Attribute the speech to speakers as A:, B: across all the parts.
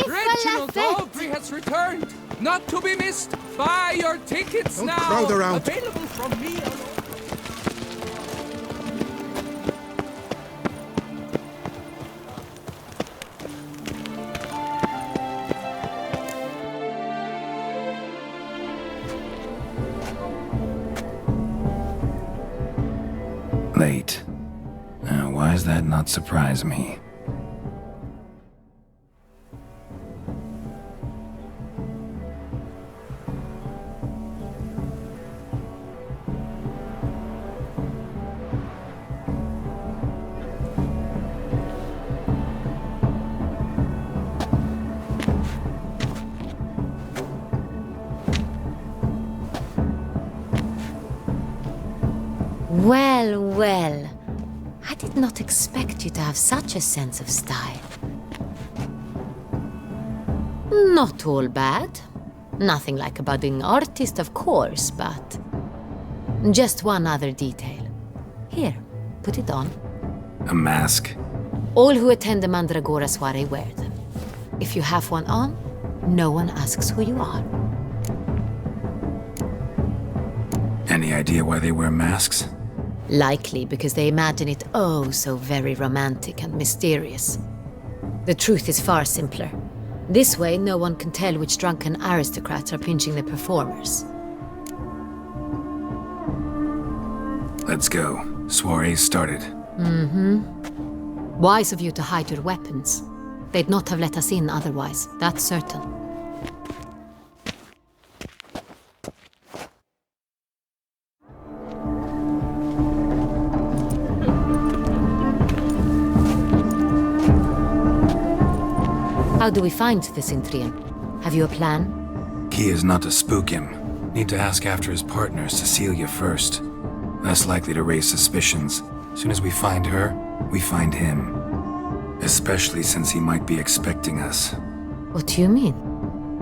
A: Reginald Aubrey has returned, not to be missed. Buy your tickets
B: Don't
A: now.
B: crowd around.
A: Available from me alone.
C: Late. Why does that not surprise me?
D: Well, well. I did not expect you to have such a sense of style. Not all bad. Nothing like a budding artist, of course, but... just one other detail. Here, put it on.
C: A mask?
D: All who attend the Mandragora soiree wear them. If you have one on, no one asks who you are.
C: Any idea why they wear masks?
D: Likely because they imagine it oh so very romantic and mysterious. The truth is far simpler. This way, no one can tell which drunken aristocrats are pinching the performers.
C: Let's go. Soiree started.
D: Wise of you to hide your weapons. They'd not have let us in otherwise, that's certain. How do we find the Cintrian? Have you a plan?
C: Key is not to spook him. Need to ask after his partner, Cecilia, first. Less likely to raise suspicions. Soon as we find her, we find him. Especially since he might be expecting us.
D: What do you mean?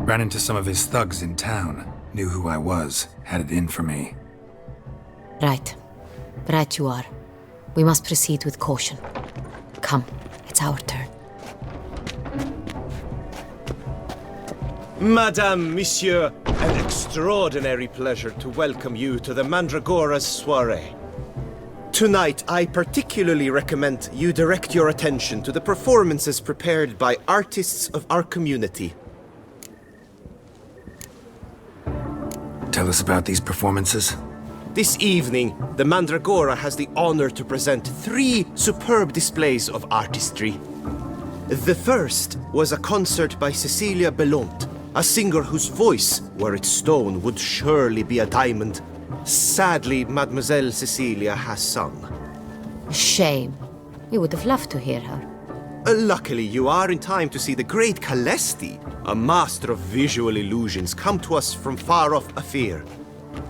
C: Ran into some of his thugs in town. Knew who I was. Had it in for me.
D: Right. Right you are. We must proceed with caution. Come, it's our turn.
E: Madame, Monsieur, an extraordinary pleasure to welcome you to the Mandragora's soiree. Tonight, I particularly recommend you direct your attention to the performances prepared by artists of our community.
C: Tell us about these performances.
E: This evening, the Mandragora has the honor to present 3 superb displays of artistry. The first was a concert by Cecilia Belont, a singer whose voice, were it stone, would surely be a diamond. Sadly, Mademoiselle Cecilia has sung.
D: Shame. We would have loved to hear her.
E: Luckily, you are in time to see the great Calesti, a master of visual illusions, come to us from far off Afir.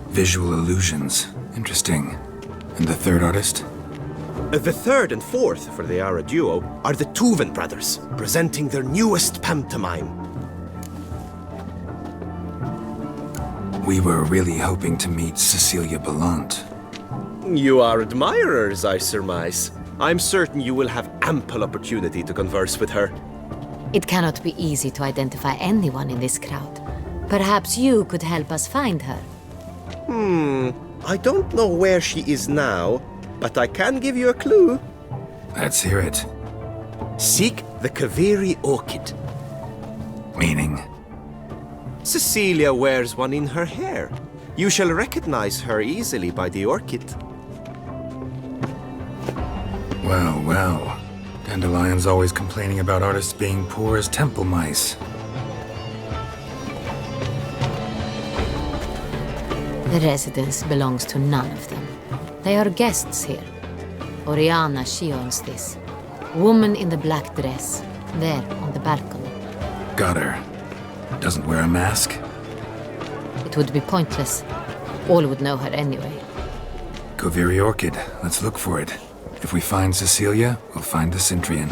C: Visual illusions. Interesting. And the third artist?
E: The third and fourth, for they are a duo, are the Tuven brothers, presenting their newest pantomime.
C: We were really hoping to meet Cecilia Bellant.
E: You are admirers, I surmise. I'm certain you will have ample opportunity to converse with her.
D: It cannot be easy to identify anyone in this crowd. Perhaps you could help us find her.
E: I don't know where she is now, but I can give you a clue.
C: Let's hear it.
E: Seek the Kaveri orchid.
C: Meaning?
E: Cecilia wears one in her hair. You shall recognize her easily by the orchid.
C: Well, well. Dandelion's always complaining about artists being poor as temple mice.
D: The residence belongs to none of them. They are guests here. Oriana, she owns this. Woman in the black dress, there on the balcony.
C: Got her. Doesn't wear a mask?
D: It would be pointless. All would know her anyway.
C: Goviri Orchid. Let's look for it. If we find Cecilia, we'll find the Cintrian.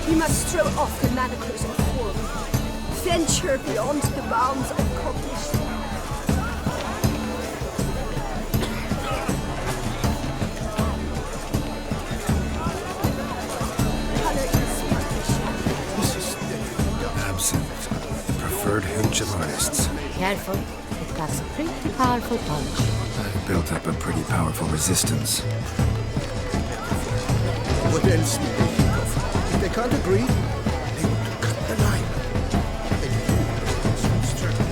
B: We must throw off the manacles of form. Venture beyond the bounds of cognition. Color inspiration.
C: Absinthe. The preferred hooch of artists.
D: Careful, it got a pretty powerful punch.
C: I've built up a pretty powerful resistance.
F: What else do they think of? If they can't agree, they want to cut the line. They do some struggle.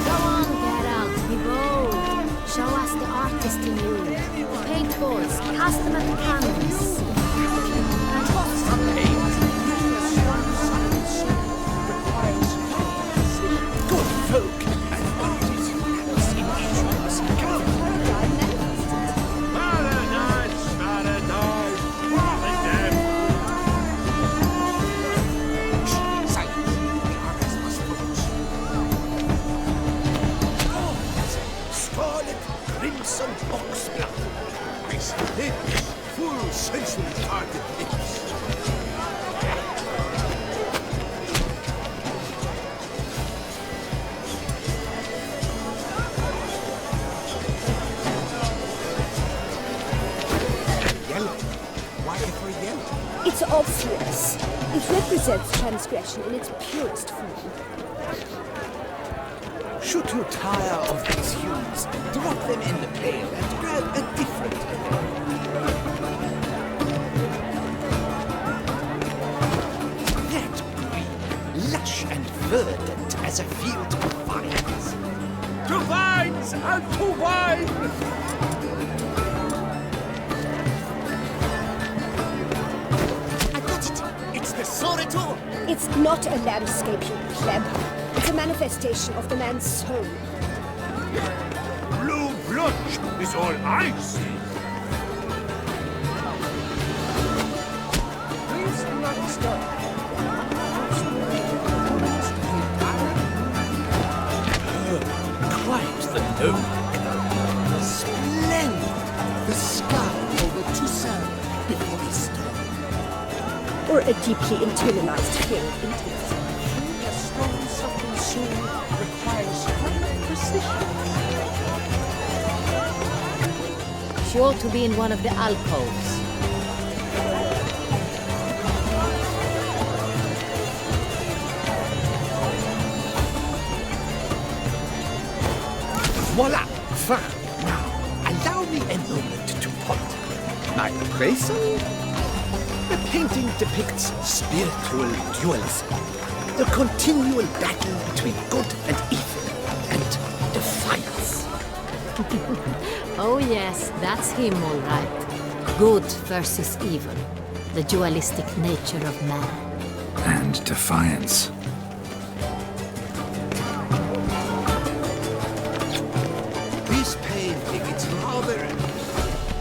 D: Go on, Geralt, be bold. Show us the artist in you. The paint balls, cast them at the canvas.
F: Good folk and artists in each other's come.
G: Paradise, paradise, with them.
F: Silence. The artist must focus. Scarlet, crimson oxblood. His lips, full sensually parted lips. Yellow. Why ever yellow?
B: It's obvious. It represents transgression in its purest form.
F: Should you tire of these hues, drop them in the pail and grab a different color. That green, lush and verdant as a field of vines.
G: To vines and to wine!
F: I got it! It's the Sorito!
B: It's not a landscape, you pleb. It's a manifestation of the man's soul.
G: Blue blood is all I see.
A: Please do not disturb.
F: Quite the note. Splendid! The sky over Toussaint before the storm.
B: Or a deeply internalized fear of intimacy.
A: A strong, subtle soul requires great precision.
D: She ought to be in one of the alcoves.
F: Voila! Fine. Now, allow me a moment to ponder. My appraisal? The painting depicts spiritual dualism. The continual battle between good and evil, and defiance.
D: Oh yes, that's him all right. Good versus evil. The dualistic nature of man.
C: And defiance.
F: This painting, it's rather...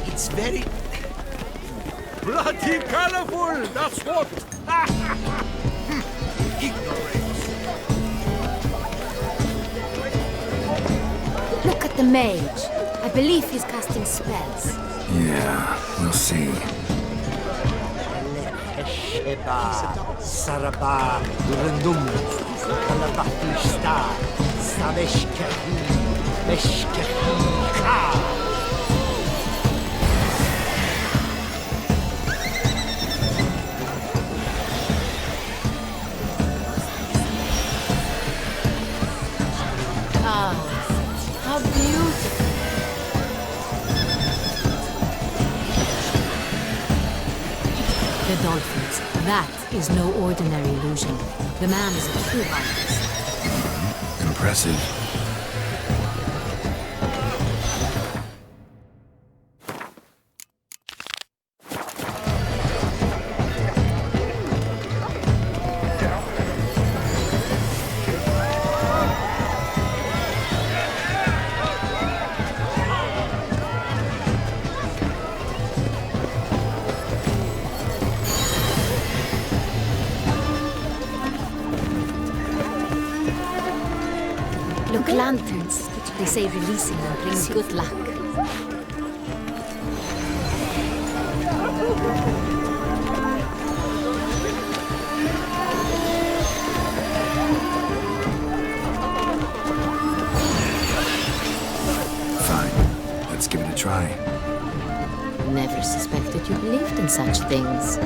F: It's very...
G: Bloody colorful, that's what!
F: ignorant.
D: Look at the mage. I believe he's casting spells.
C: Yeah, we'll see.
F: Sheba, Saraba, Urundum, Kalabafishta, Saveshkahi, Beshkahi,
D: dolphins. That is no ordinary illusion. The man is a true artist.
C: Impressive.
D: Look, lanterns. They say releasing them brings good luck.
C: Fine. Let's give it a try.
D: Never suspected you believed in such things.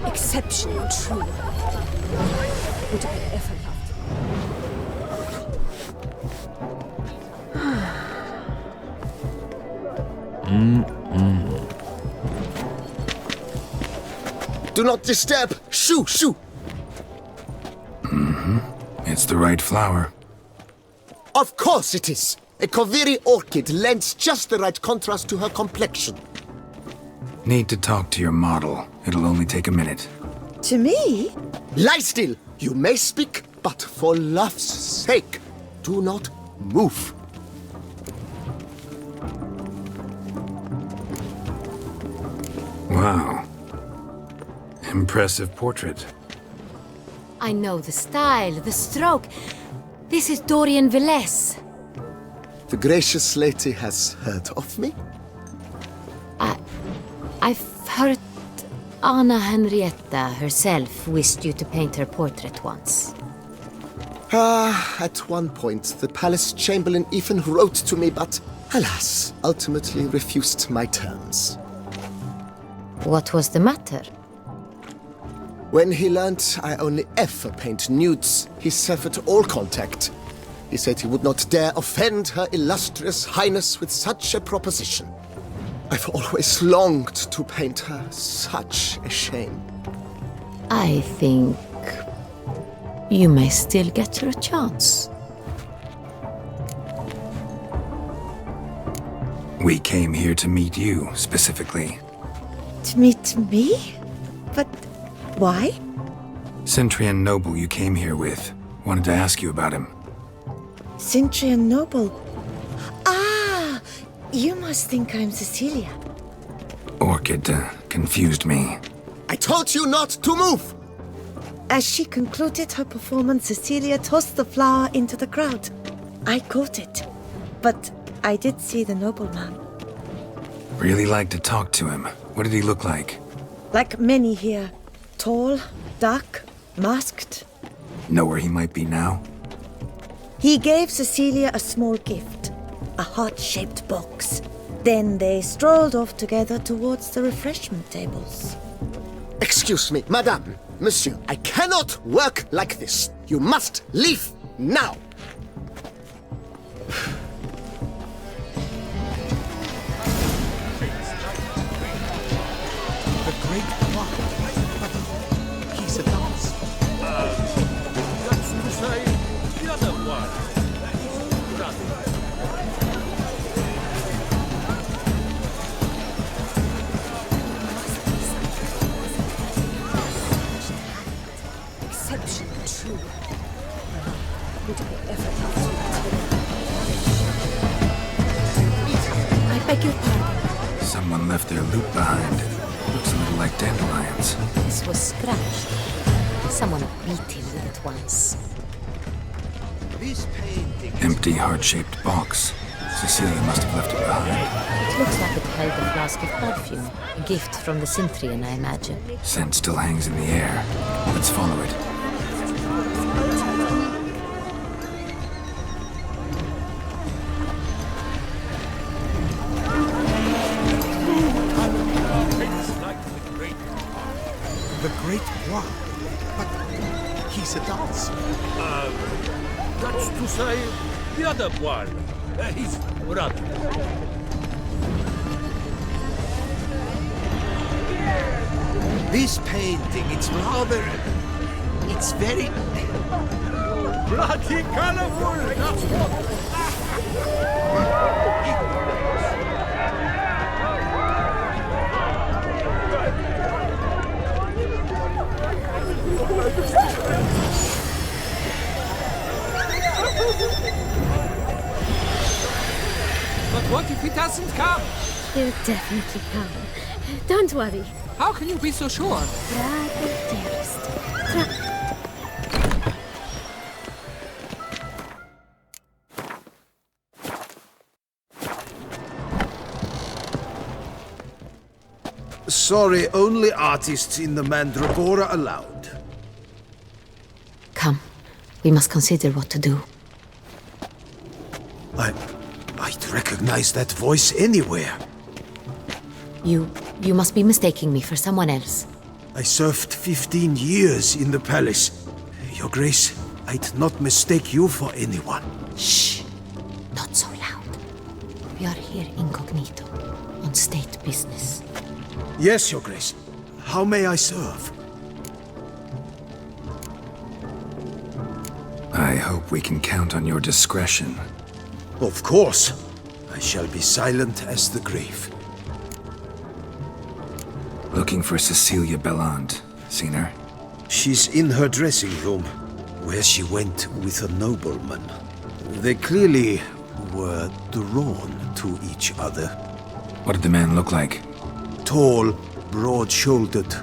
B: Exceptional, true. Would I ever loved?
F: Do not disturb! Shoo, shoo!
C: It's the right flower.
F: Of course it is! A Koviri orchid lends just the right contrast to her complexion.
C: Need to talk to your model. It'll only take a minute.
B: To me?
F: Lie still! You may speak, but for love's sake, do not move.
C: Wow. Impressive portrait.
D: I know the style, the stroke. This is Dorian Velez.
F: The gracious lady has heard of me?
D: I've heard Anna Henrietta herself wished you to paint her portrait once.
F: At one point, the palace chamberlain even wrote to me, but alas, ultimately refused my terms.
D: What was the matter?
F: When he learned I only ever paint nudes, he severed all contact. He said he would not dare offend her illustrious highness with such a proposition. I've always longed to paint her. Such a shame.
D: I think you may still get her a chance.
C: We came here to meet you, specifically.
B: To meet me? But why?
C: Cintrian noble you came here with. Wanted to ask you about him.
B: Cintra noble. Ah! You must think I'm Cecilia.
C: Orchid confused me.
F: I told you not to move!
B: As she concluded her performance, Cecilia tossed the flower into the crowd. I caught it, but I did see the nobleman.
C: Really like to talk to him. What did he look like?
B: Like many here. Tall, dark, masked.
C: Know where he might be now?
B: He gave Cecilia a small gift, a heart-shaped box. Then they strolled off together towards the refreshment tables.
F: Excuse me, madame, monsieur, I cannot work like this. You must leave now.
G: The great clock. He's a dance. That's to say, the other one.
B: Exceptional, true. Would I ever love you? I beg your pardon.
C: Someone left their loot behind. Looks a little like dandelions.
D: This was scratched. Someone beat him with it once.
G: This painting.
C: Empty heart-shaped box. Cecilia must have left it behind.
D: It looks like it held a flask of perfume. A gift from the Cintrian, I imagine.
C: Scent still hangs in the air. Let's follow it.
F: The Great One. But he's a dancer.
G: That's to say, the other one. His brother.
F: This painting, it's rather... It's very...
G: Bloody colorful! That's what...
A: But what if he doesn't come?
H: He'll definitely come. Don't worry.
A: How can you be so sure?
H: Rabble, dearest.
F: Sorry, only artists in the Mandragora allowed.
D: Come. We must consider what to do.
F: I'd recognize that voice anywhere.
D: You must be mistaking me for someone else.
F: I served 15 years in the palace. Your Grace, I'd not mistake you for anyone.
D: Shh! Not so loud. We are here incognito, on state business.
F: Yes, Your Grace. How may I serve?
C: I hope we can count on your discretion.
F: Of course. I shall be silent as the grave.
C: Looking for Cecilia Belland. Seen her?
F: She's in her dressing room, where she went with a nobleman. They clearly were drawn to each other.
C: What did the man look like?
F: Tall, broad-shouldered,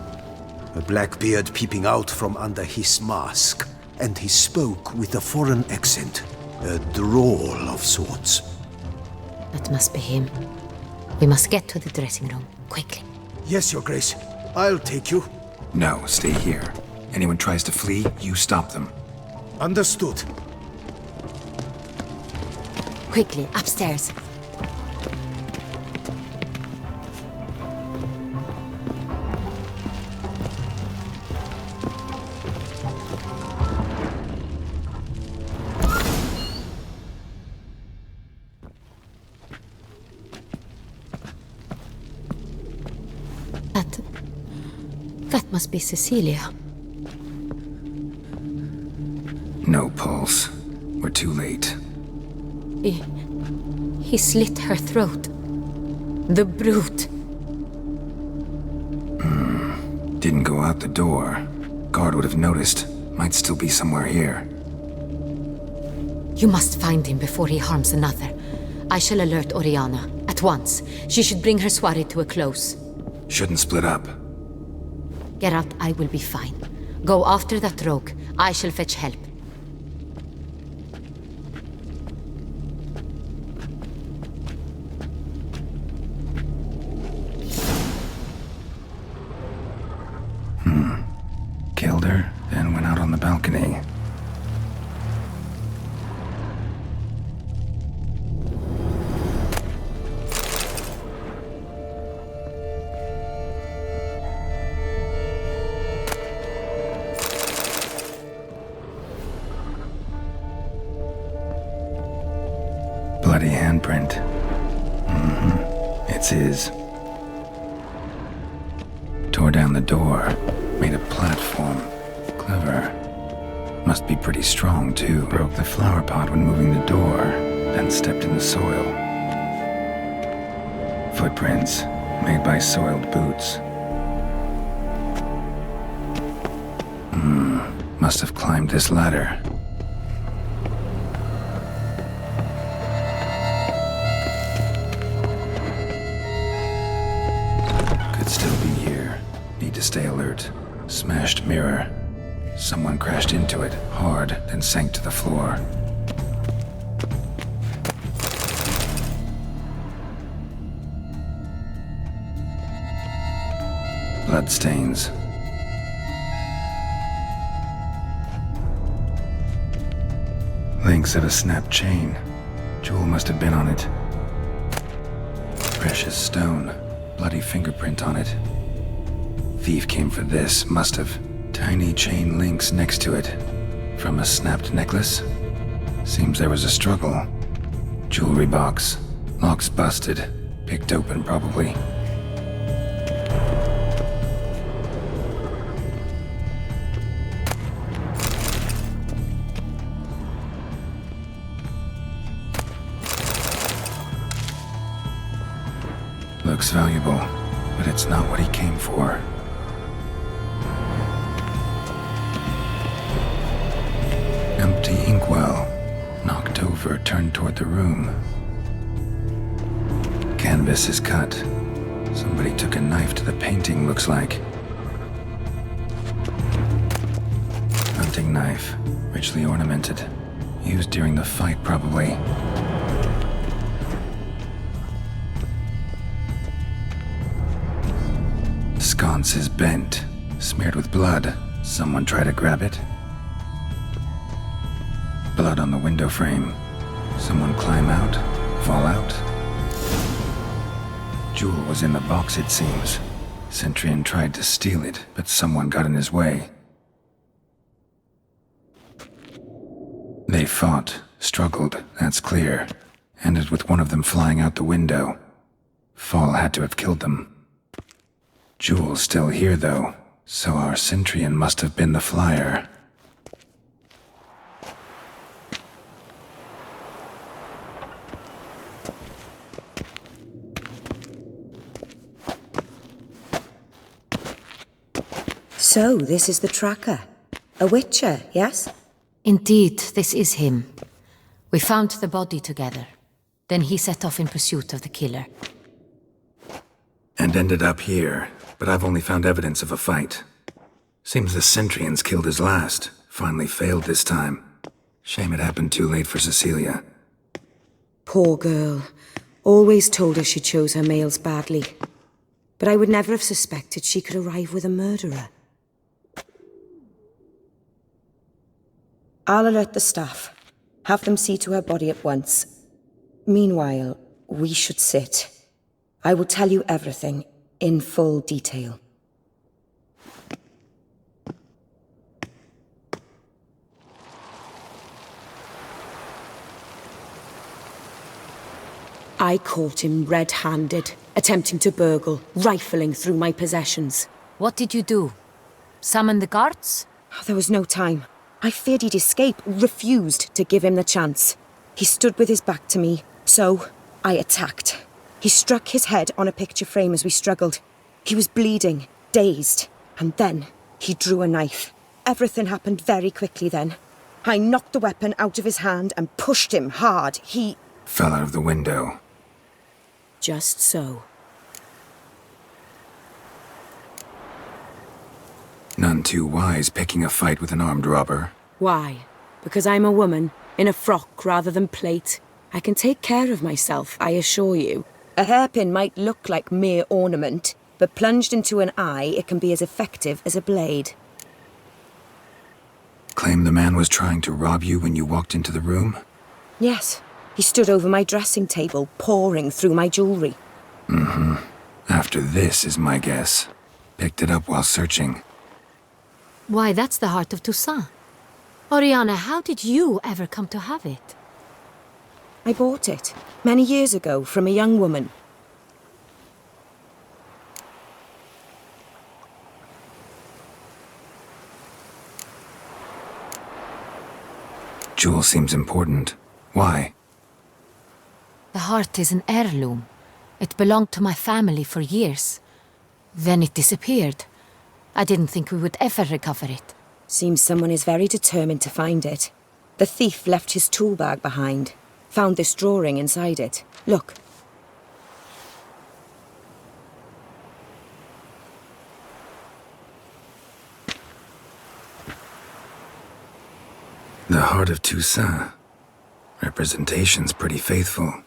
F: a black beard peeping out from under his mask, and he spoke with a foreign accent, a drawl of sorts.
D: That must be him. We must get to the dressing room, quickly.
F: Yes, Your Grace. I'll take you.
C: No, stay here. Anyone tries to flee, you stop them.
F: Understood.
D: Quickly, upstairs. That must be Cecilia.
C: No pulse. We're too late.
D: He slit her throat. The brute.
C: Didn't go out the door. Guard would have noticed. Might still be somewhere here.
D: You must find him before he harms another. I shall alert Oriana. At once. She should bring her soirée to a close.
C: Shouldn't split up.
D: Geralt, I will be fine. Go after that rogue. I shall fetch help.
C: Killed her, then went out on the balcony. Bloody handprint. It's his. Tore down the door. Made a platform. Clever. Must be pretty strong, too. Broke the flower pot when moving the door, then stepped in the soil. Footprints, made by soiled boots. Must have climbed this ladder. Could still be here. Need to stay alert. Smashed mirror. Someone crashed into it, hard, then sank to the floor. Bloodstains. Links of a snapped chain. Jewel must have been on it. Precious stone. Bloody fingerprint on it. thief came for this, must have. Tiny chain links next to it. From a snapped necklace? Seems there was a struggle. Jewelry box. Lock's busted. Picked open, probably. Looks valuable, but it's not what he came for. Empty inkwell. Knocked over, turned toward the room. Canvas is cut. Somebody took a knife to the painting, looks like. Hunting knife. Richly ornamented. Used during the fight, probably. Sconce is bent. Smeared with blood. Someone try to grab it? Blood on the window frame. Someone climb out? Fall out? Jewel was in the box, it seems. Centurion tried to steal it, but someone got in his way. They fought, struggled, that's clear. Ended with one of them flying out the window. Fall had to have killed them. Jewel's still here, though, so our Centurion must have been the flyer.
B: So, this is the tracker. A witcher, yes?
D: Indeed, this is him. We found the body together. Then he set off in pursuit of the killer.
C: And ended up here, but I've only found evidence of a fight. Seems the Centurions killed his last. Finally failed this time. Shame it happened too late for Cecilia.
B: Poor girl. Always told her she chose her males badly. But I would never have suspected she could arrive with a murderer. I'll alert the staff. Have them see to her body at once. Meanwhile, we should sit. I will tell you everything, in full detail. I caught him red-handed, attempting to burgle, rifling through my possessions.
D: What did you do? Summon the guards?
B: There was no time. I feared he'd escape, refused to give him the chance. He stood with his back to me, so I attacked. He struck his head on a picture frame as we struggled. He was bleeding, dazed, and then he drew a knife. Everything happened very quickly then. I knocked the weapon out of his hand and pushed him hard. He
C: fell out of the window.
B: Just so.
C: None too wise picking a fight with an armed robber.
B: Why? Because I'm a woman, in a frock rather than plate. I can take care of myself, I assure you. A hairpin might look like mere ornament, but plunged into an eye, it can be as effective as a blade.
C: Claim the man was trying to rob you when you walked into the room?
B: Yes. He stood over my dressing table, pouring through my jewelry.
C: Mm-hmm. After this is my guess. Picked it up while searching.
D: Why, that's the heart of Toussaint. Oriana, how did you ever come to have it?
B: I bought it, many years ago, from a young woman.
C: Jewel seems important. Why?
D: The heart is an heirloom. It belonged to my family for years. Then it disappeared. I didn't think we would ever recover it.
B: Seems someone is very determined to find it. The thief left his tool bag behind. Found this drawing inside it. Look.
C: The heart of Toussaint. Representation's pretty faithful.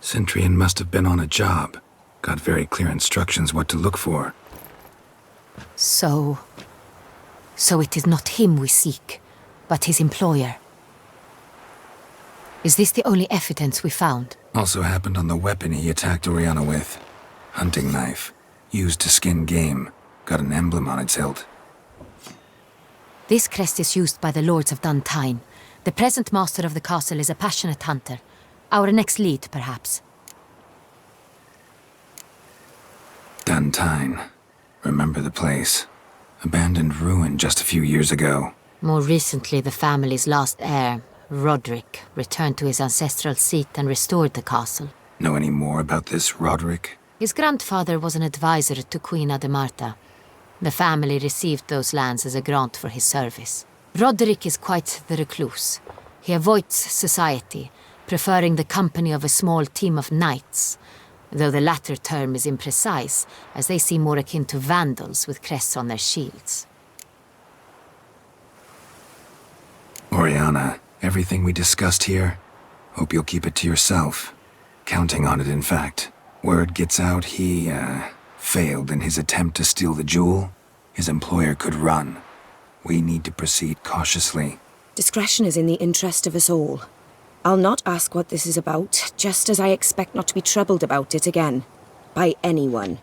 C: Centurion must have been on a job. Got very clear instructions what to look for.
D: So it is not him we seek, but his employer. Is this the only evidence we found?
C: Also happened on the weapon he attacked Oriana with. Hunting knife. Used to skin game. Got an emblem on its hilt.
D: This crest is used by the lords of Duntine. The present master of the castle is a passionate hunter. Our next lead, perhaps.
C: Duntine. Remember the place. Abandoned ruin just a few years ago.
D: More recently, the family's last heir, Roderick, returned to his ancestral seat and restored the castle.
C: Know any more about this Roderick?
D: His grandfather was an advisor to Queen Ademarta. The family received those lands as a grant for his service. Roderick is quite the recluse. He avoids society, preferring the company of a small team of knights, though the latter term is imprecise, as they seem more akin to vandals with crests on their shields.
C: Oriana, everything we discussed here, hope you'll keep it to yourself. Counting on it, in fact. Word gets out he, failed in his attempt to steal the jewel. His employer could run. We need to proceed cautiously.
B: Discretion is in the interest of us all. I'll not ask what this is about, just as I expect not to be troubled about it again. By anyone.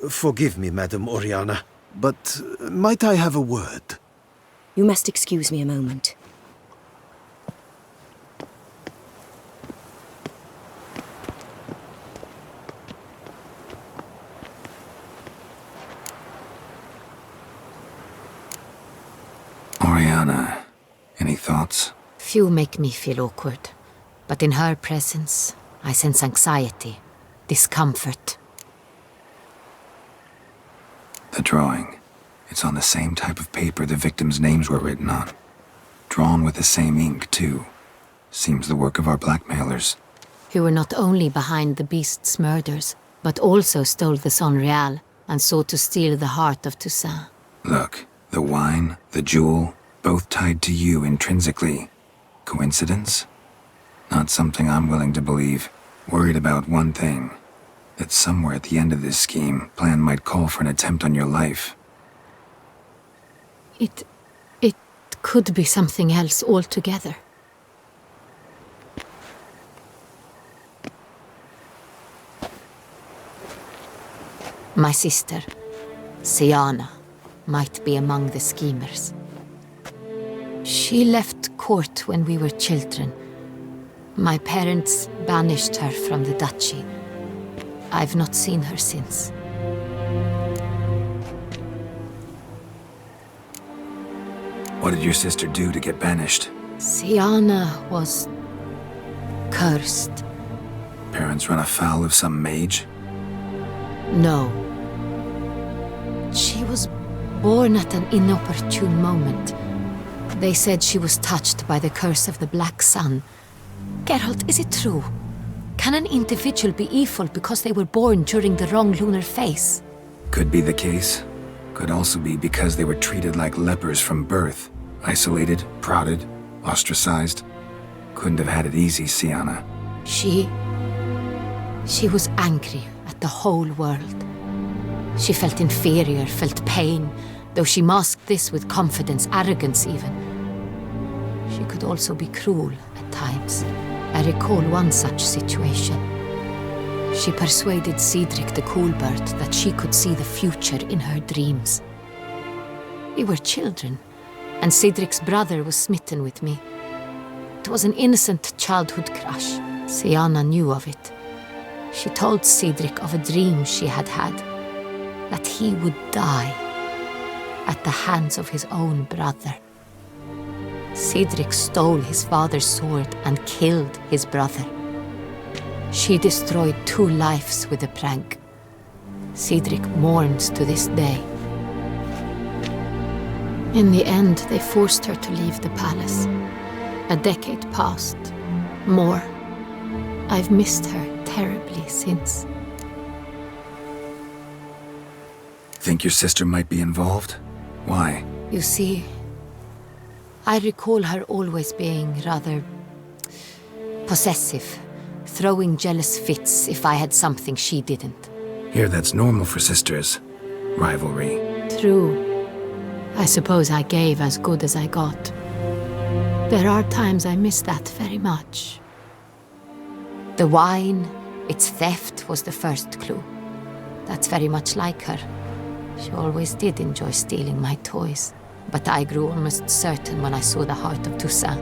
F: Forgive me, Madam Oriana, but might I have a word?
B: You must excuse me a moment.
C: Oriana, any thoughts?
D: Few make me feel awkward, but in her presence, I sense anxiety, discomfort.
C: The drawing. It's on the same type of paper the victims' names were written on. Drawn with the same ink, too. Seems the work of our blackmailers.
D: Who were not only behind the beast's murders, but also stole the Sonreal and sought to steal the heart of Toussaint.
C: Look, the wine, the jewel, both tied to you intrinsically. Coincidence? Not something I'm willing to believe. Worried about one thing. That somewhere at the end of this scheme, plan might call for an attempt on your life.
D: It could be something else altogether. My sister, Siana, might be among the schemers. She left court when we were children. My parents banished her from the duchy. I've not seen her since.
C: What did your sister do to get banished?
D: Siana was cursed.
C: Parents run afoul of some mage?
D: No. She was born at an inopportune moment. They said she was touched by the curse of the Black Sun. Geralt, is it true? Can an individual be evil because they were born during the wrong lunar phase?
C: Could be the case. Could also be because they were treated like lepers from birth. Isolated, prodded, ostracized. Couldn't have had it easy, Siana.
D: She was angry at the whole world. She felt inferior, felt pain, though she masked this with confidence, arrogance even. She could also be cruel at times. I recall one such situation. She persuaded Cedric the Coolbird that she could see the future in her dreams. We were children, and Cedric's brother was smitten with me. It was an innocent childhood crush. Siana knew of it. She told Cedric of a dream she had had, that he would die at the hands of his own brother. Cedric stole his father's sword and killed his brother. She destroyed 2 lives with a prank. Cedric mourns to this day. In the end, they forced her to leave the palace. A decade passed. More. I've missed her terribly since.
C: Think your sister might be involved? Why?
D: You see, I recall her always being rather possessive, throwing jealous fits if I had something she didn't.
C: Here, that's normal for sisters. Rivalry.
D: True. I suppose I gave as good as I got. There are times I miss that very much. The wine, its theft was the first clue. That's very much like her. She always did enjoy stealing my toys. But I grew almost certain when I saw the heart of Toussaint.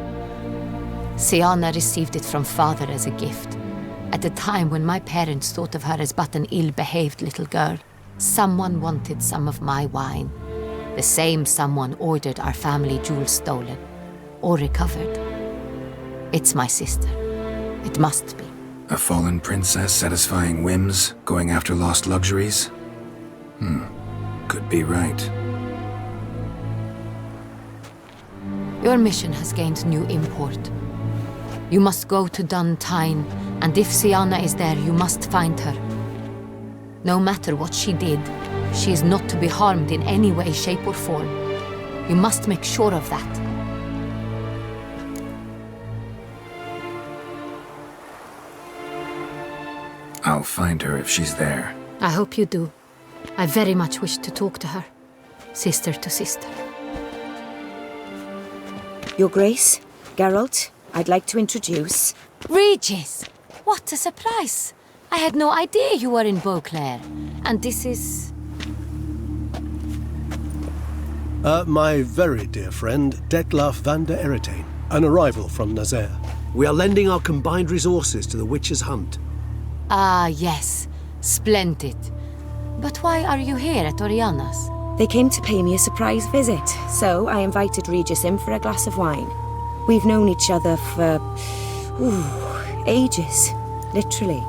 D: Siana received it from father as a gift. At a time when my parents thought of her as but an ill-behaved little girl, someone wanted some of my wine. The same someone ordered our family jewels stolen, or recovered. It's my sister. It must be.
C: A fallen princess satisfying whims, going after lost luxuries? Could be right.
D: Your mission has gained new import. You must go to Duntine, and if Siana is there, you must find her. No matter what she did, she is not to be harmed in any way, shape, or form. You must make sure of that.
C: I'll find her if she's there.
D: I hope you do. I very much wish to talk to her. Sister to sister.
B: Your Grace, Geralt, I'd like to introduce...
D: Regis! What a surprise! I had no idea you were in Beauclair. And this is...
I: My very dear friend, Detlef van der Eretain, an arrival from Nazaire.
F: We are lending our combined resources to the Witch's hunt.
D: Ah, yes. Splendid. But why are you here at Oriana's?
B: They came to pay me a surprise visit, so I invited Regis in for a glass of wine. We've known each other for... ages. Literally.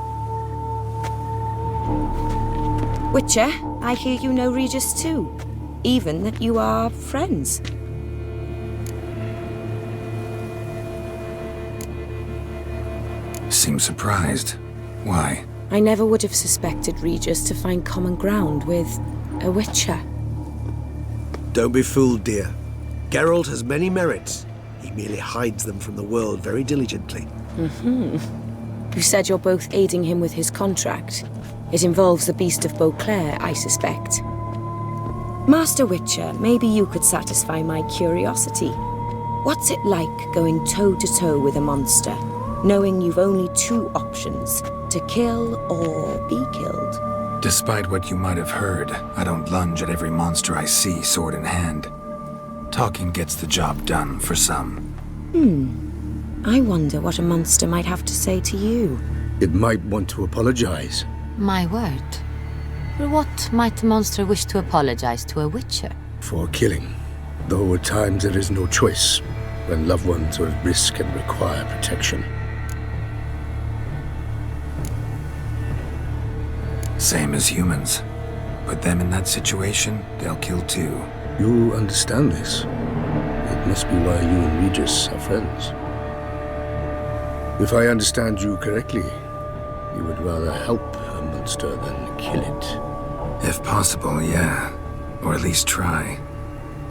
B: Witcher, I hear you know Regis too. Even that you are friends.
C: Seems surprised. Why?
B: I never would have suspected Regis to find common ground with a Witcher.
F: Don't be fooled, dear. Geralt has many merits. He merely hides them from the world very diligently.
B: You said you're both aiding him with his contract. It involves the Beast of Beauclair, I suspect. Master Witcher, maybe you could satisfy my curiosity. What's it like going toe-to-toe with a monster, knowing you've only two options, to kill or be killed?
C: Despite what you might have heard, I don't lunge at every monster I see sword in hand. Talking gets the job done for some.
B: I wonder what a monster might have to say to you.
J: It might want to apologize.
D: My word. For what might a monster wish to apologize to a Witcher?
J: For killing. Though at times there is no choice, when loved ones are at risk and require protection.
C: Same as humans. Put them in that situation, they'll kill too.
J: You understand this. It must be why you and Regis are friends. If I understand you correctly, you would rather help a monster than kill it.
C: If possible, yeah. Or at least try.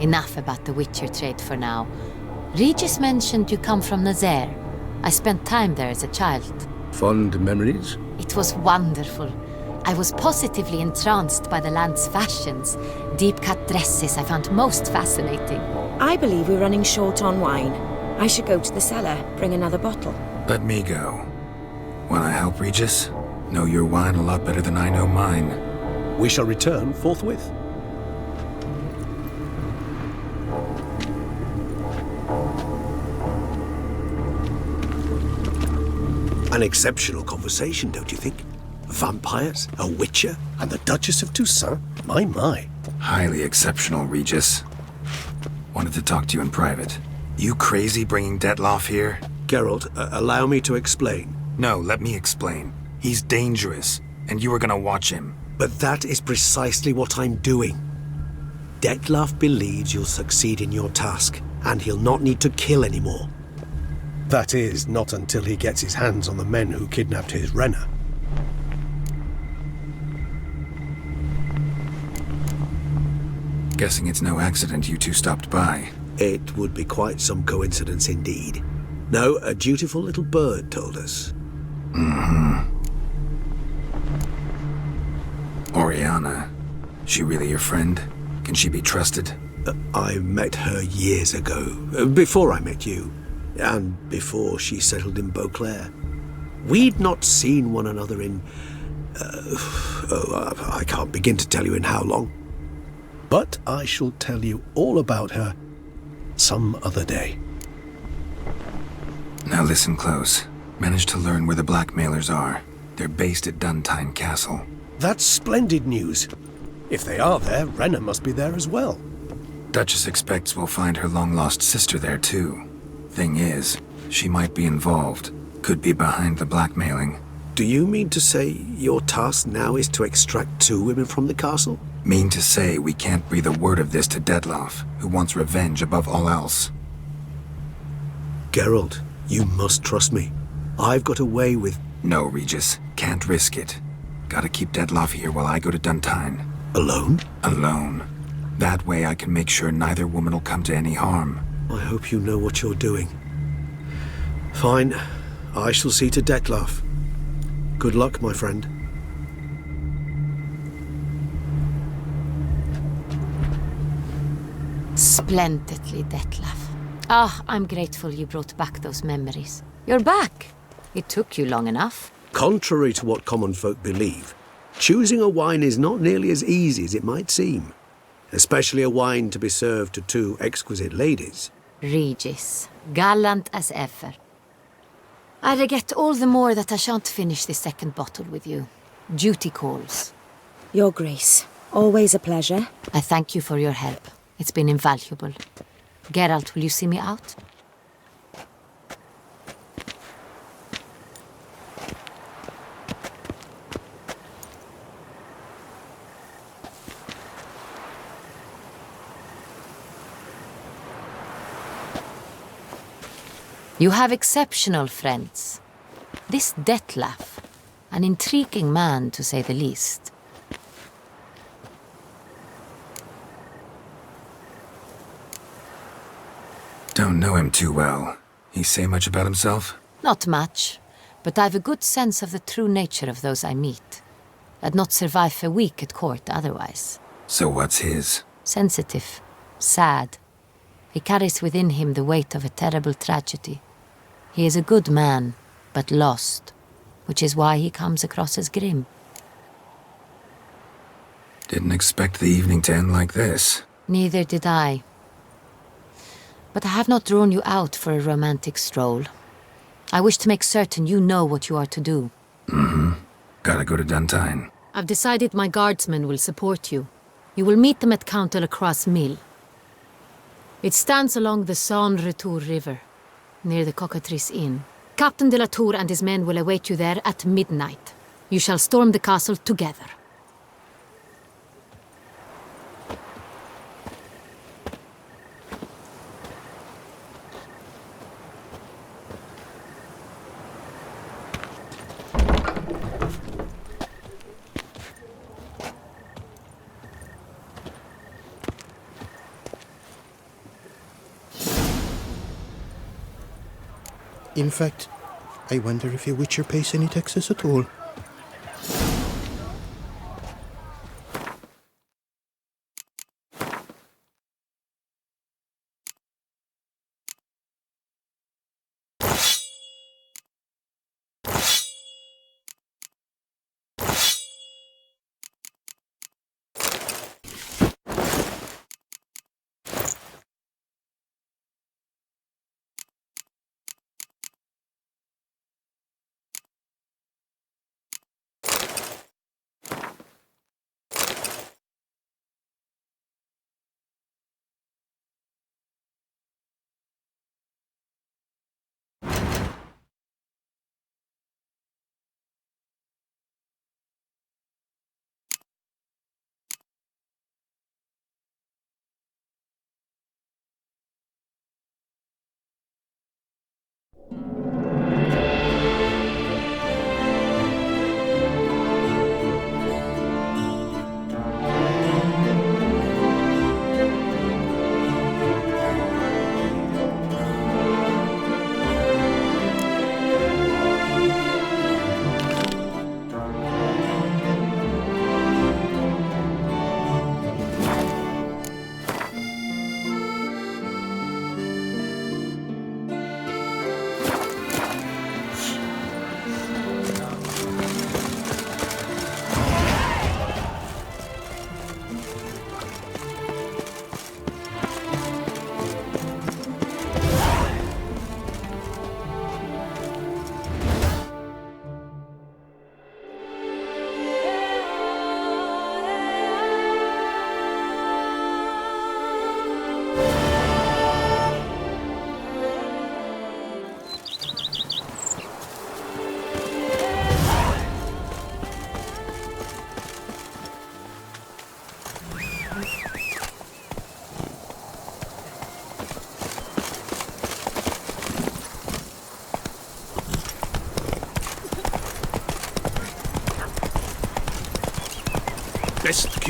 D: Enough about the Witcher trade for now. Regis mentioned you come from Nazaire. I spent time there as a child.
J: Fond memories?
D: It was wonderful. I was positively entranced by the land's fashions. Deep-cut dresses I found most fascinating.
B: I believe we're running short on wine. I should go to the cellar, bring another bottle.
C: Let me go. Wanna help, Regis? Know your wine a lot better than I know mine.
I: We shall return forthwith.
F: An exceptional conversation, don't you think? Vampires, a Witcher,
I: And the Duchess of Toussaint? My.
C: Highly exceptional, Regis. Wanted to talk to you in private. You crazy bringing Detlef here?
F: Geralt, allow me to explain.
C: No, let me explain. He's dangerous, and you were gonna watch him.
F: But that is precisely what I'm doing. Detlef believes you'll succeed in your task, and he'll not need to kill anymore.
I: That is, not until he gets his hands on the men who kidnapped his Renner.
C: Guessing it's no accident you two stopped by.
F: It would be quite some coincidence indeed. No, a dutiful little bird told us.
C: Oriana. She really your friend? Can she be trusted?
F: I met her years ago, before I met you, and before she settled in Beauclair. We'd not seen one another in
I: I can't begin to tell you in how long. But I shall tell you all about her some other day.
C: Now listen close. Managed to learn where the blackmailers are. They're based at Duntine Castle.
I: That's splendid news. If they are there, Renna must be there as well.
C: Duchess expects we'll find her long-lost sister there, too. Thing is, she might be involved. Could be behind the blackmailing.
I: Do you mean to say your task now is to extract 2 women from the castle?
C: Mean to say we can't breathe a word of this to Dettlaff, who wants revenge above all else.
I: Geralt, you must trust me. I've got away with...
C: No, Regis. Can't risk it. Gotta keep Dettlaff here while I go to Duntine.
I: Alone?
C: Alone. That way I can make sure neither woman will come to any harm.
I: I hope you know what you're doing. Fine. I shall see to Dettlaff. Good luck, my friend.
D: Splendidly, Dettlaff. Ah, I'm grateful you brought back those memories. You're back! It took you long enough.
I: Contrary to what common folk believe, choosing a wine is not nearly as easy as it might seem. Especially a wine to be served to 2 exquisite ladies.
D: Regis, gallant as ever. I regret all the more that I shan't finish this 2nd bottle with you. Duty calls.
B: Your Grace, always a pleasure.
D: I thank you for your help. It's been invaluable. Geralt, will you see me out? You have exceptional friends. This Dettlaff, an intriguing man to say the least.
C: Don't know him too well. He say much about himself?
D: Not much, but I've a good sense of the true nature of those I meet. I'd not survive a week at court otherwise.
C: So what's his?
D: Sensitive, sad. He carries within him the weight of a terrible tragedy. He is a good man, but lost, which is why he comes across as grim.
C: Didn't expect the evening to end like this.
D: Neither did I. But I have not drawn you out for a romantic stroll. I wish to make certain you know what you are to do.
C: Mm-hmm. Gotta go to Duntine.
D: I've decided my guardsmen will support you. You will meet them at Count de la Croix's mill. It stands along the Saône-Retour River, near the Cockatrice Inn. Captain de la Tour and his men will await you there at midnight. You shall storm the castle together.
F: In fact, I wonder if a Witcher pays any taxes at all.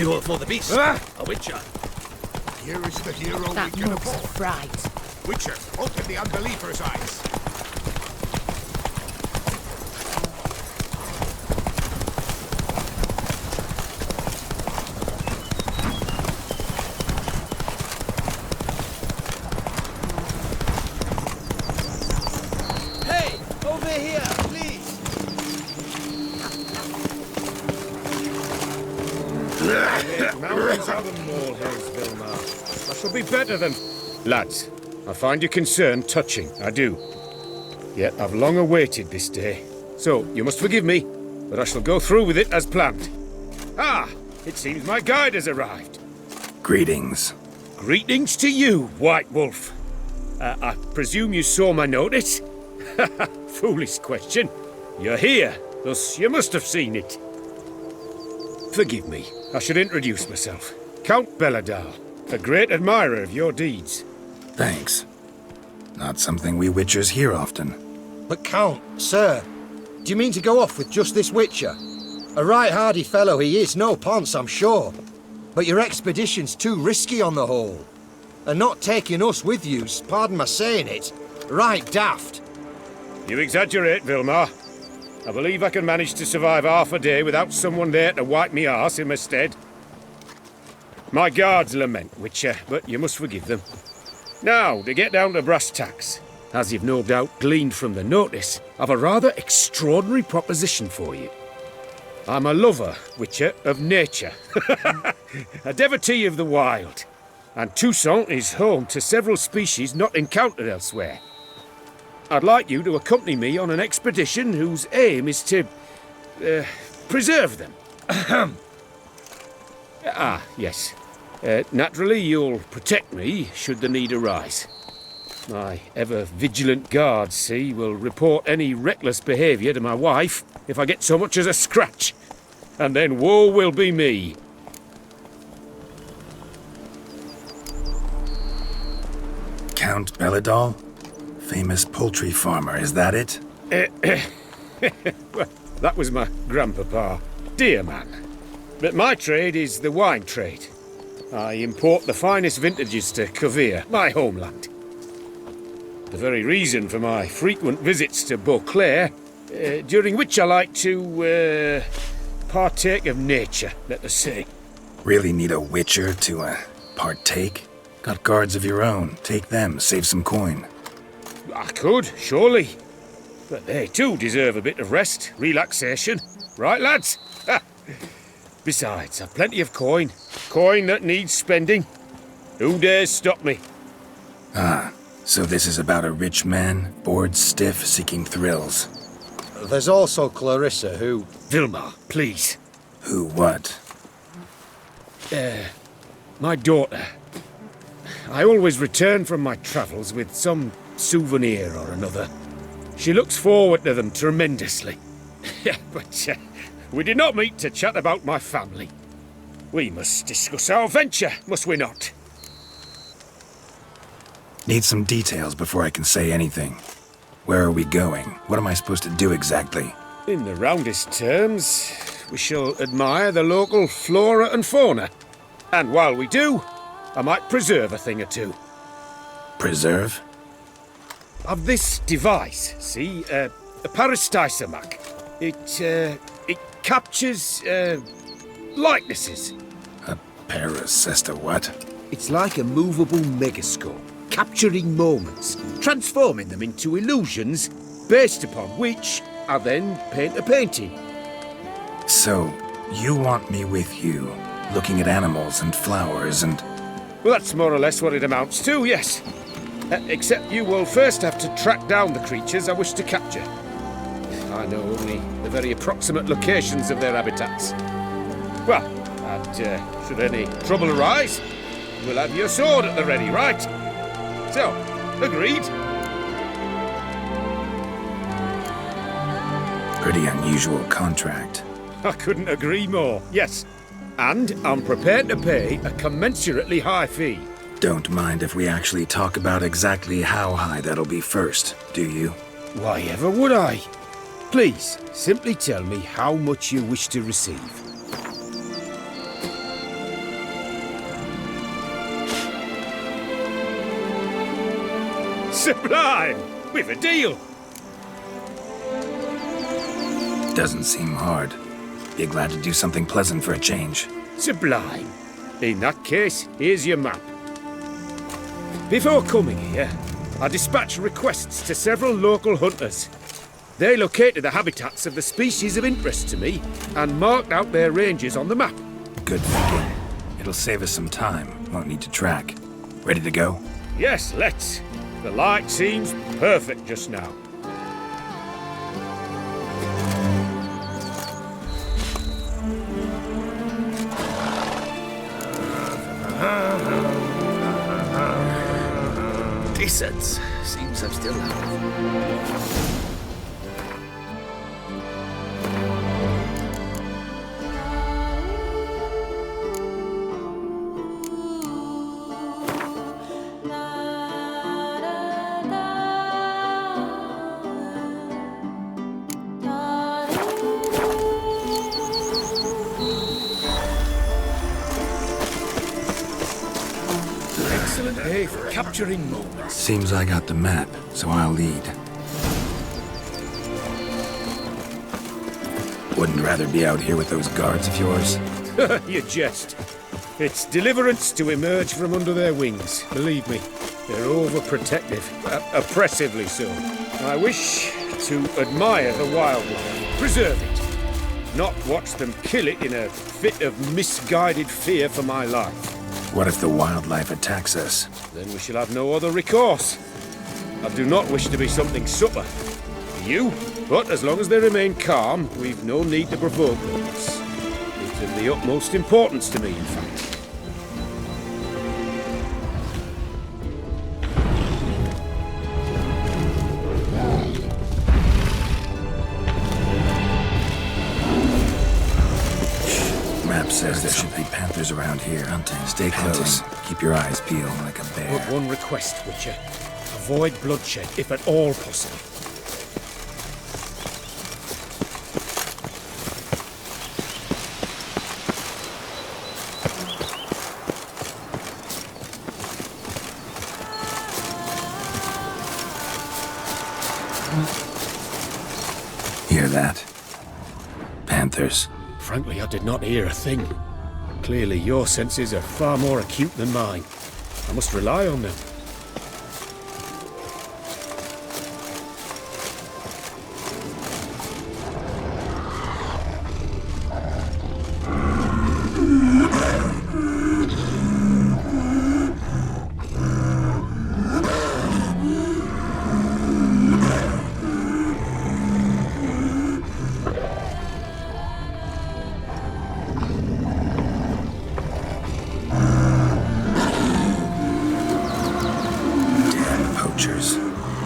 G: Cure for the beast. A Witcher.
F: Here is the hero
B: That
F: we can
B: looks
F: afford.
B: fright.
F: Witcher, open the unbeliever's eyes.
G: Hey, over here, please.
J: Mountains are the molehills, Vilmar. I shall be better than... Lads, I find your concern touching, I do. Yet I've long awaited this day. So, you must forgive me, but I shall go through with it as planned. Ah, it seems my guide has arrived.
C: Greetings.
J: Greetings to you, White Wolf. I presume you saw my notice? Foolish question. You're here, thus you must have seen it. Forgive me, I should introduce myself. Count Belladal, a great admirer of your deeds.
C: Thanks. Not something we Witchers hear often.
K: But Count, sir, do you mean to go off with just this Witcher? A right hardy fellow he is, no ponce, I'm sure. But your expedition's too risky on the whole. And not taking us with you's, pardon my saying it, right daft.
J: You exaggerate, Vilmar. I believe I can manage to survive half a day without someone there to wipe me arse in my stead. My guards lament, Witcher, but you must forgive them. Now, to get down to brass tacks, as you've no doubt gleaned from the notice, I've a rather extraordinary proposition for you. I'm a lover, Witcher, of nature. A devotee of the wild. And Toussaint is home to several species not encountered elsewhere. I'd like you to accompany me on an expedition whose aim is to... preserve them. Yes. Naturally, you'll protect me should the need arise. My ever-vigilant guards, see, will report any reckless behaviour to my wife if I get so much as a scratch. And then woe will be me.
C: Count Belladal? Famous poultry farmer, is that it?
J: Well, that was my grandpapa. Dear man. But my trade is the wine trade. I import the finest vintages to Covere, my homeland. The very reason for my frequent visits to Beauclair, during which I like to, partake of nature, let us say.
C: Really need a Witcher to, partake? Got guards of your own. Take them, save some coin.
J: I could, surely. But they too deserve a bit of rest, relaxation. Right, lads? Besides, I've plenty of coin. Coin that needs spending. Who dares stop me?
C: Ah, so this is about a rich man, bored stiff, seeking thrills.
K: There's also Clarissa, who...
J: Vilmar, please.
C: Who what?
J: My daughter. I always return from my travels with some souvenir or another. She looks forward to them tremendously. But we did not meet to chat about my family. We must discuss our venture, must we not?
C: Need some details before I can say anything. Where are we going? What am I supposed to do exactly?
J: In the roundest terms, we shall admire the local flora and fauna. And while we do, I might preserve a thing or two.
C: Preserve?
J: Of this device, see, a parastysamac. It captures, likenesses.
C: A parasesta what?
G: It's like a movable megascope, capturing moments, transforming them into illusions,
J: Based upon which I then paint a painting.
C: So, you want me with you, looking at animals and flowers and...
J: Well, that's more or less what it amounts to, yes. Except you will first have to track down the creatures I wish to capture. I know only the very approximate locations of their habitats. Well, and should any trouble arise, we'll have your sword at the ready, right? So, agreed?
C: Pretty unusual contract.
J: I couldn't agree more, yes. And I'm prepared to pay a commensurately high fee.
C: Don't mind if we actually talk about exactly how high that'll be first, do you?
J: Why ever would I? Please, simply tell me how much you wish to receive.
G: Sublime! We've a deal!
C: Doesn't seem hard. Be glad to do something pleasant for a change.
G: Sublime. In that case, here's your map. Before coming here, I dispatched requests to several local hunters. They located the habitats of the species of interest to me and marked out their ranges on the map.
C: Good thinking. It'll save us some time. Won't need to track. Ready to go?
G: Yes, let's. The light seems perfect just now.
F: Distance. Seems I'm still alive. Excellent day for capturing moments.
C: Seems I got the map, so I'll lead. Wouldn't rather be out here with those guards of yours?
G: You jest. It's deliverance to emerge from under their wings. Believe me, they're overprotective, oppressively so. I wish to admire the wildlife, preserve it, not watch them kill it in a fit of misguided fear for my life.
C: What if the wildlife attacks us?
G: Then we shall have no other recourse. I do not wish to be something supper to you, but as long as they remain calm, we've no need to provoke them. It's of the utmost importance to me, in fact.
C: Map says there should be panthers around here. Hunting. Stay close. Keep your eyes peeled like a bear.
G: But one request, Witcher. Avoid bloodshed, if at all possible.
C: Hear that? Panthers.
G: Frankly, I did not hear a thing. Clearly, your senses are far more acute than mine. I must rely on them.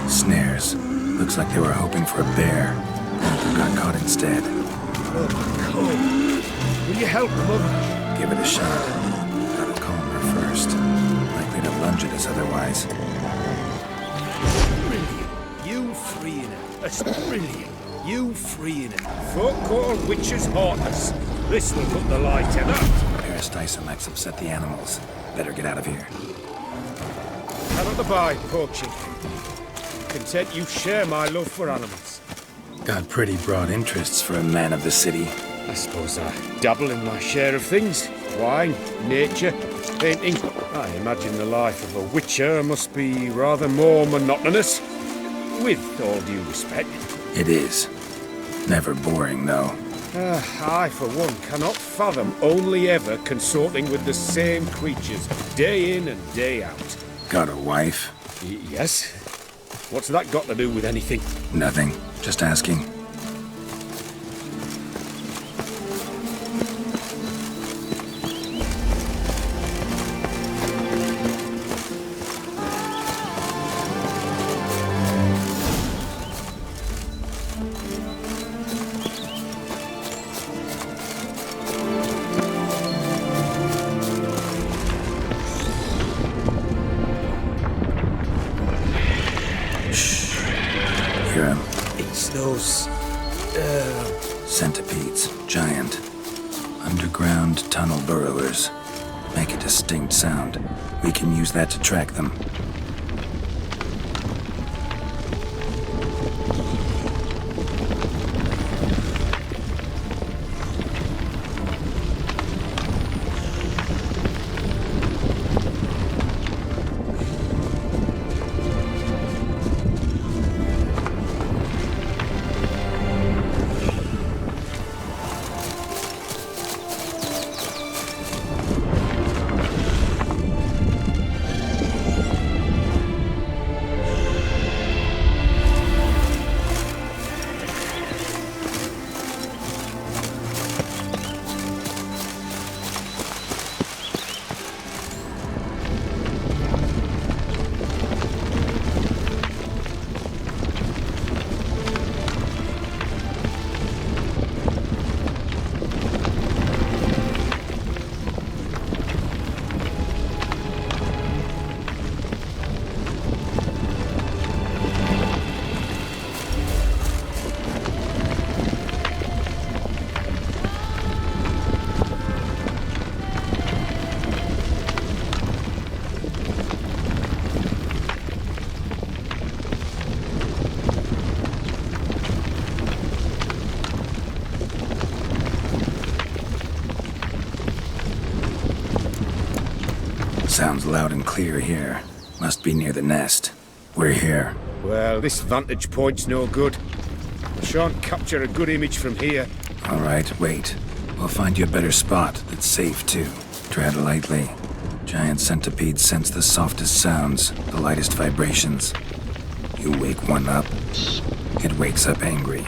C: Snares. Looks like they were hoping for a bear. Panther got caught instead.
G: Oh, Cole. Will you help, Mother?
C: Give it a shot. That'll calm her first. Likely to lunge at us otherwise.
G: Brilliant. You freeing it. That's brilliant. You freeing it. Folk call witches heartless. This will put the light in that.
C: Parasticum might upset the animals. Better get out of here.
G: Cannot abide poaching. Content you share my love for animals.
C: Got pretty broad interests for a man of the city.
G: I suppose I dabble in my share of things. Wine, nature, painting. I imagine the life of a witcher must be rather more monotonous. With all due respect.
C: It is. Never boring, though.
G: I, for one, cannot fathom only ever consorting with the same creatures, day in and day out.
C: Got a wife?
G: Yes. What's that got to do with anything?
C: Nothing. Just asking.
G: It's those...
C: Centipedes. Giant. Underground tunnel burrowers. Make a distinct sound. We can use that to track them. Sounds loud and clear here. Must be near the nest. We're here.
G: Well, this vantage point's no good. I shan't capture a good image from here.
C: All right, wait. We'll find you a better spot that's safe, too. Tread lightly. Giant centipedes sense the softest sounds, the lightest vibrations. You wake one up, it wakes up angry.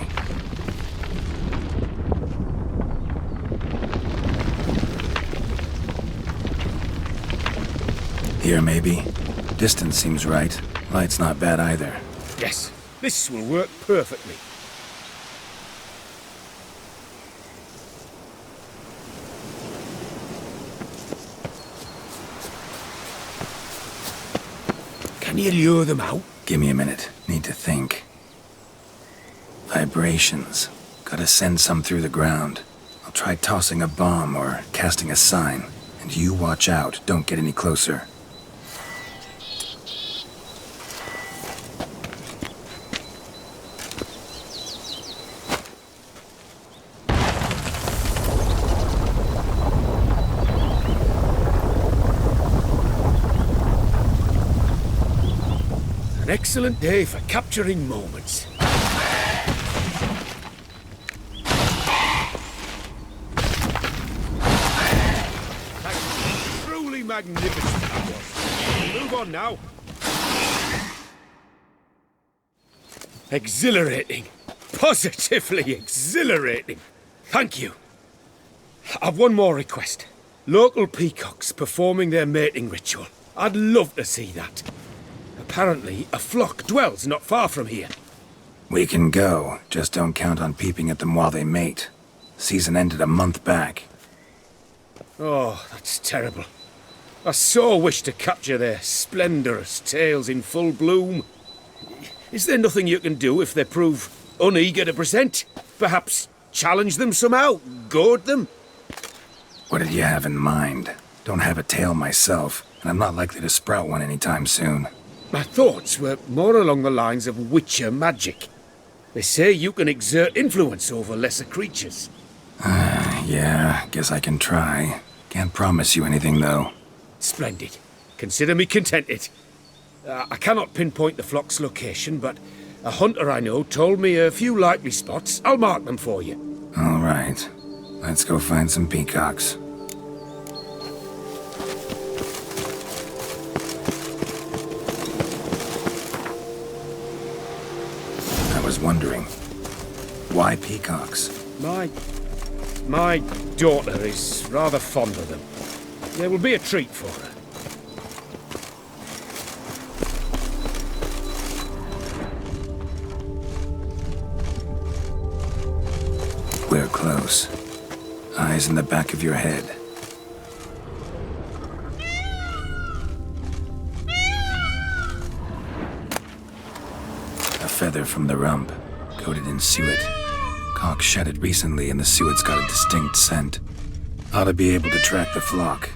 C: Here, maybe? Distance seems right. Light's not bad either.
G: Yes, this will work perfectly. Can you lure them out?
C: Give me a minute. Need to think. Vibrations. Gotta send some through the ground. I'll try tossing a bomb or casting a sign. And you watch out. Don't get any closer.
G: An excellent day for capturing moments. Truly magnificent that was. Move on now. Exhilarating. Positively exhilarating. Thank you. I've one more request. Local peacocks performing their mating ritual. I'd love to see that. Apparently, a flock dwells not far from here.
C: We can go. Just don't count on peeping at them while they mate. Season ended a month back.
G: Oh, that's terrible. I so wish to capture their splendorous tails in full bloom. Is there nothing you can do if they prove uneager to present? Perhaps challenge them somehow? Goad them?
C: What did you have in mind? Don't have a tail myself, and I'm not likely to sprout one anytime soon.
G: My thoughts were more along the lines of witcher magic. They say you can exert influence over lesser creatures.
C: Yeah, guess I can try. Can't promise you anything, though.
G: Splendid. Consider me contented. I cannot pinpoint the flock's location, but a hunter I know told me a few likely spots. I'll mark them for you.
C: All right. Let's go find some peacocks. I was wondering, why peacocks?
G: My daughter is rather fond of them. There will be a treat for her.
C: We're close. Eyes in the back of your head. A feather from the rump, coated in suet. Cock shedded recently and the suet's got a distinct scent. Ought to be able to track the flock.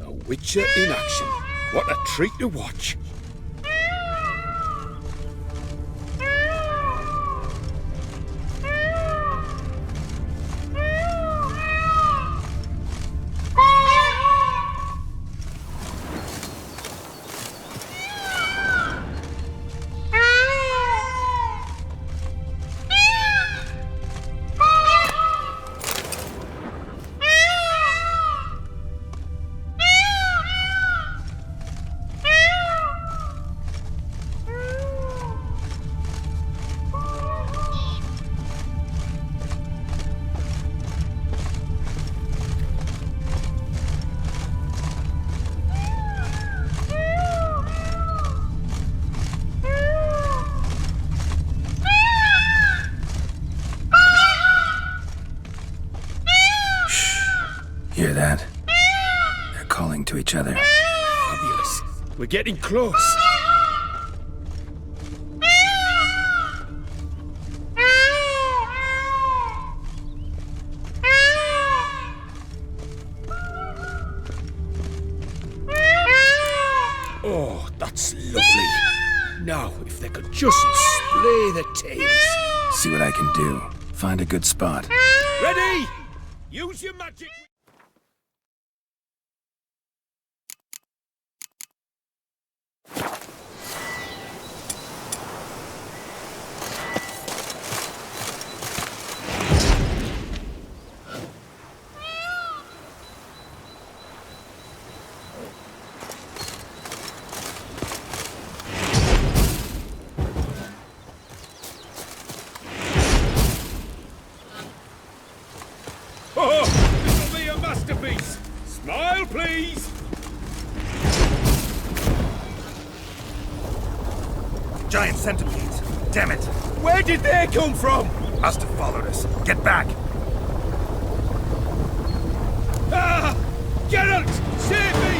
G: A witcher in action. What a treat to watch.
C: Hear that? They're calling to each other.
G: Fabulous. We're getting close. Oh, that's lovely. Now, if they could just splay the tails.
C: See what I can do. Find a good spot.
G: Ready? Use your magic.
L: Giant centipedes. Damn it.
G: Where did they come from?
L: Must have followed us. Get back.
G: Ah! Geralt! Save me!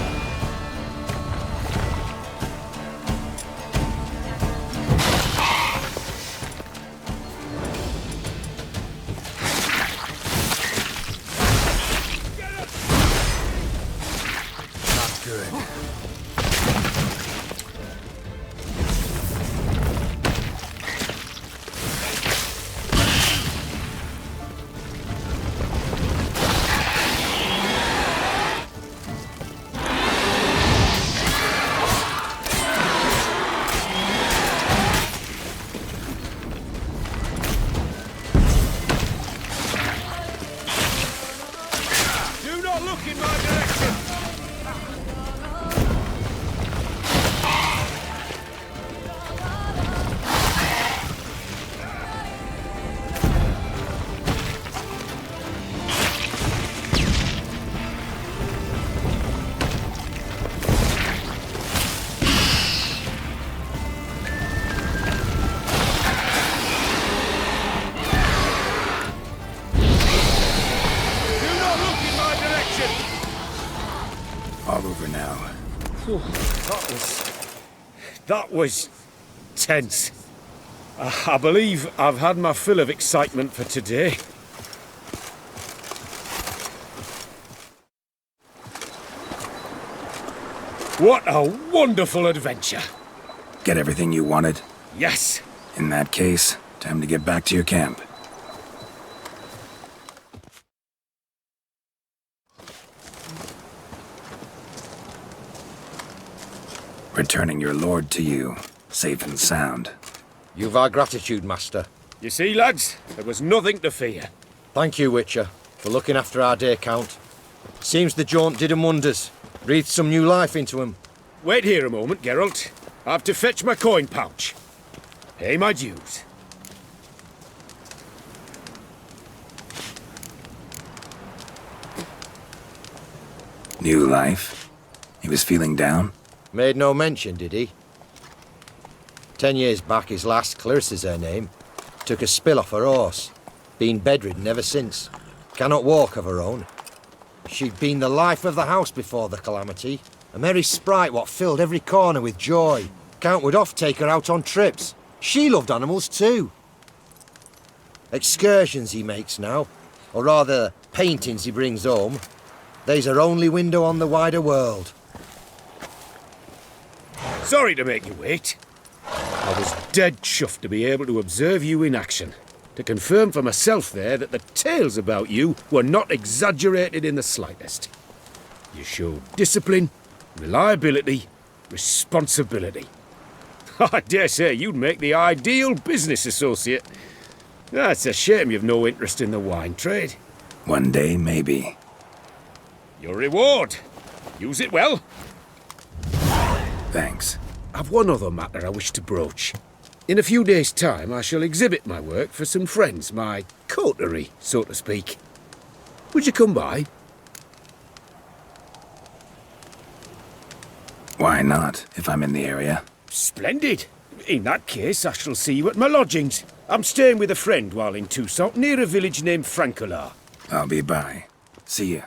L: Not good.
G: Do not look in my direction! Do not look in my direction!
C: All over now.
G: Whew, that was tense. I believe I've had my fill of excitement for today. What a wonderful adventure!
C: Get everything you wanted?
G: Yes.
C: In that case, time to get back to your camp. Returning your lord to you, safe and sound.
K: You've our gratitude, Master.
G: You see, lads, there was nothing to fear.
K: Thank you, Witcher, for looking after our day count. Seems the jaunt did 'em wonders. Breathed some new life into 'em.
G: Wait here a moment, Geralt. I have to fetch my coin pouch. Pay my dues.
C: New life? He was feeling down?
K: Made no mention, did he? 10 years back, his lass, Clarissa's her name, took a spill off her horse. Been bedridden ever since. Cannot walk of her own. She'd been the life of the house before the calamity. A merry sprite what filled every corner with joy. Count would oft take her out on trips. She loved animals too. Excursions he makes now, or rather, paintings he brings home. They's her only window on the wider world.
G: Sorry to make you wait. I was dead chuffed to be able to observe you in action. To confirm for myself there that the tales about you were not exaggerated in the slightest. You showed discipline, reliability, responsibility. I dare say you'd make the ideal business associate. It's a shame you've no interest in the wine trade.
C: One day, maybe.
G: Your reward. Use it well.
C: Thanks.
G: I've one other matter I wish to broach. In a few days' time, I shall exhibit my work for some friends, my coterie, so to speak. Would you come by?
C: Why not, if I'm in the area?
G: Splendid. In that case, I shall see you at my lodgings. I'm staying with a friend while in Toussaint, near a village named Francois.
C: I'll be by. See ya.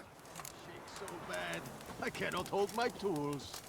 F: So bad, I cannot hold my tools.